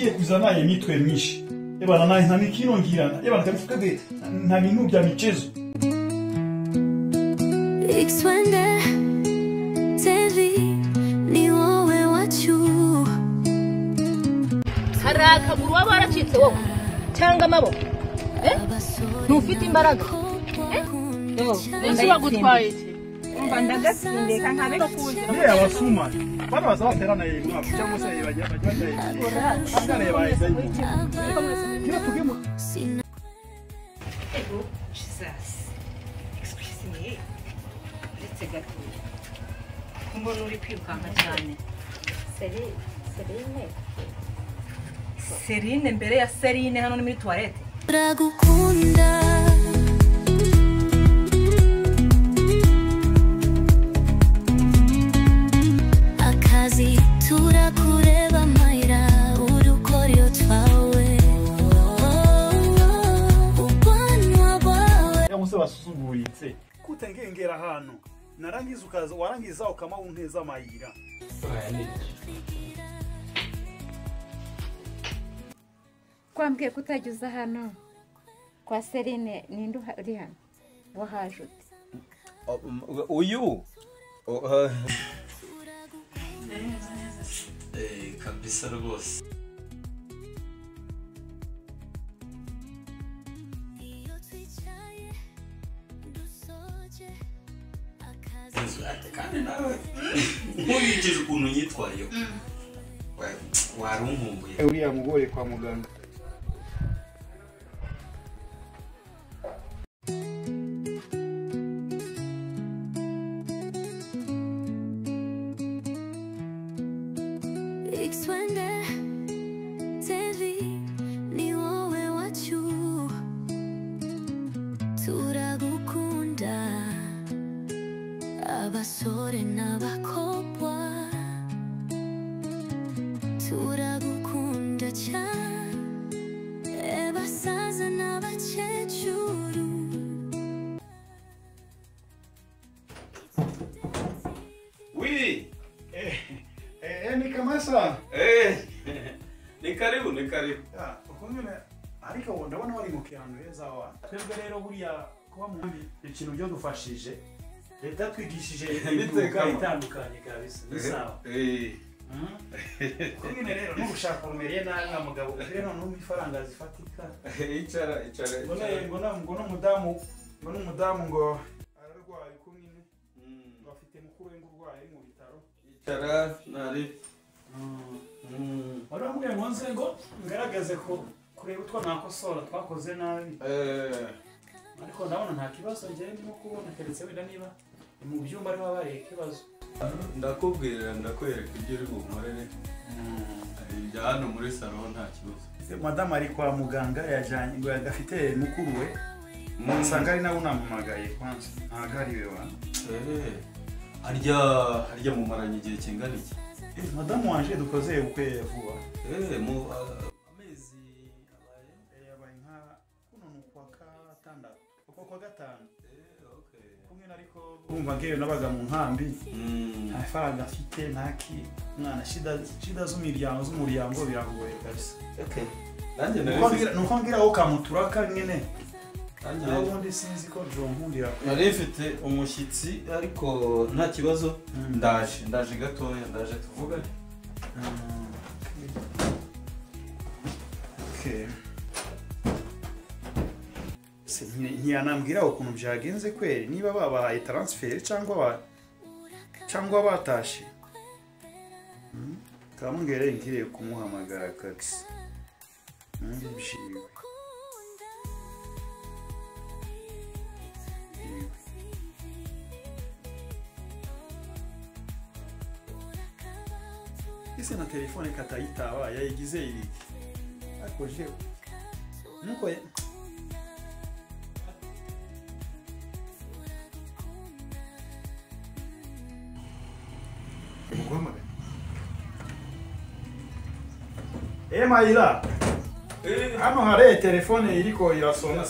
nagiye kuzana imitwe myinshi ebana naye nta nikinongirana ebana tabifuka de nta bintu bya michezo X20 TV ni wowe wacu haraka buru waba waracitse wowe cyangwa amaboko ntufite imbaraga ese bagutwaye iki umva ndagasindeka ntabeka kuwugira abasuma bana baza baterana yego cyangwa se bajya angane bayize kira tugemo Jesus excuse me let's get kumbona uri kwirukanka cyane Serine mbere ya Serine hano ni muri toilette uragukunda akazi turakureba mayira urukoryo twawe ubwanwa bwawe yamuse basuzuguritse kutengengera hano narangiza ukaza warangiza ukama unteza mayira kwambwiye kutagiza hano kwa Serine ninde uri hano wahaje ute uyu kabisa rwose kandi nawe nkurikije ukuntu nyitwayeho warunkumbuye uriya mugore kwa muganga X20 TV ni wowe wacu turagukunda abasore n'abakobwa turagukunda cyane basaza n'abakecuru wi ni kamasa ni karibu ukuntu ariko ndabona wari mu kirango heza wa twebwe rero buriya kuba mu ikintu byo dufashije leta twigishije ibituka itandukanye kabisa bisawa kumwe rero no gushaka umeriye nabi nka mugabo rero no mifaranga zifatika icara ngo n'umudamu ngo ararwaye kumwe bafite mukuru we ngurwaye mu bitaro icara nari Waramwe mwanze ngo ngaragaze ko kureba utwo nakosora twakoze nabi ariko ndabona nta kibazo ngiye ndimo kubona keretse wenda niba mu byumba ari babaye ikibazo ndakubwira ndakwereka ibyo uri bunkorere ibya hano muri salon nta kibazo madame ari kwa muganga yajanye ngo yagafite mukuru we nsanga ari nawe unampamagaye kwanza ntago ari we wa harya mumaranye igihe kingana iki madame wanje dukoze ubukwe vuba mu amezi yabaye nka kuno kwa gatandatu kwa gatanu kumwe ariko urumva ngeyo nabaga mu nkambi nta faranga afite ntaki mwana shida z'umuryango biragoye kabisa nuko ngira aho kamuturaka nyene ubundi sinzi ko nkundira nari mfite umushyitsi ariko nta kibazo ndaje gatoya ndaje tuvugane ntiyanambwira ukuntu byagenze kweri niba babahaye transfer cyangwa batashe kamubwire ngire kumuhamagara kabisa bishimiwe ese na telefone katayitaba yayigize iri ariko je nuko Mayira hano hari telefone iriko irasona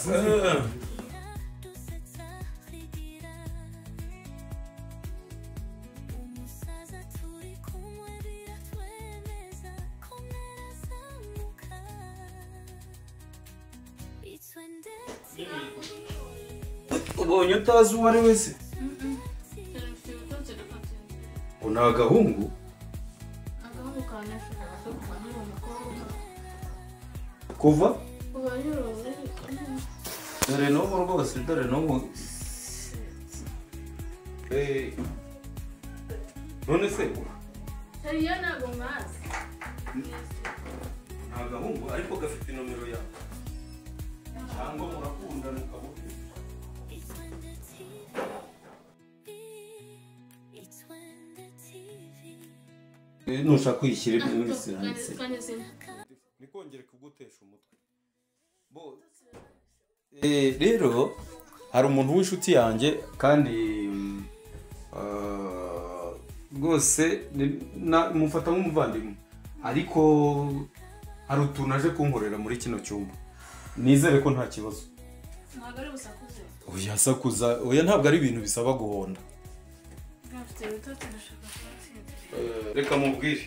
ubonye utazi uwo ari wese una agahungu kuva dore n'ubu rwose dore n'ubu none se hariyo ntabwo mwazi nta gahungu ariko gafite inomero yawe cyangwa murakundana ukabona nushaka kwishyira muri silence nikongere kugutesha umutwe bo rero hari umuntu w'inshuti yanjye kandi rwose mufata nk'umuvandimwe ariko hari utuntu aje kunkorera muri kino cyumba nizere ko nta kibazo ntabwo ari busakuze oya sakuza oya ntabwo ari ibintu bisaba guhonda reka mubwire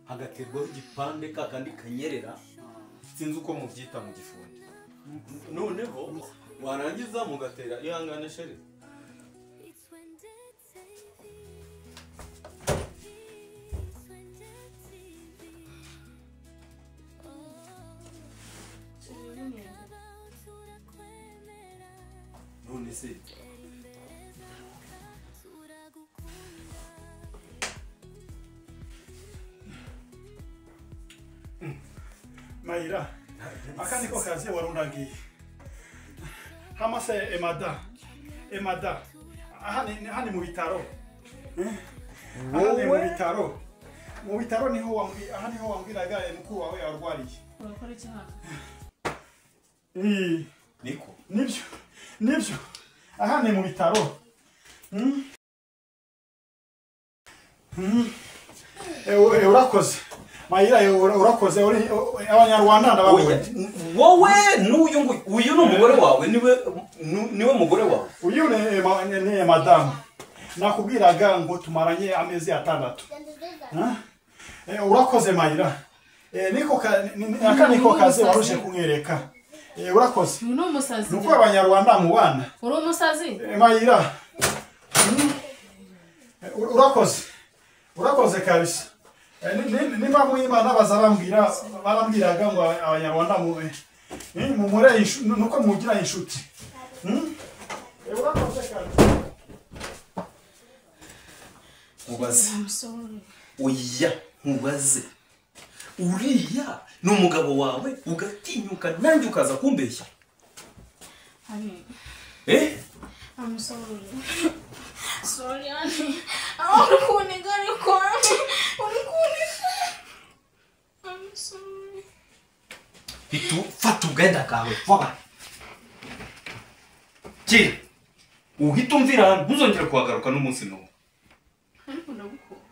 hagaterwaho igipande kakandi kanyerera sinzi uko mubyita mu gifundi noneho warangiza mugatera ihangane sheri none se Mayira akandi ko kazi warundagiye hamase emada ahani mu bitaro ahani mu bitaro niho wambwiraga mukuru wawe arwariye urakora iki hano niko nibyo ahani mu bitaro urakoze Mayira urakoze abanyarwanda ndababonye wowe uyu ni umugore wawe niwe mugore wawe uyu ni madamu nakubwiraga ngo tumaranye amezi 6 urakoze Mayira niko kazi waruje kumwereka urakoze uyu ni umusazi nuko abanyarwanda mubana uri umusazi Mayira urakoze kabisa nimba mwimana barambwiraga ngo abanyarwanda mumure nuko mugira inshuti urakoze kabisa mubaze oya mubaze uriya ni umugabo wawe ugatinyuka nanjye ukaza kumbeshya I'm sorry. Sorry, honey. I'm sorry. Itu fata ugenda kawe vuba kiri uhita umvira ntuzongere kuhagaruka n'umunsi n'umwe Ariko ndagukunda.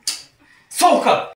sohoka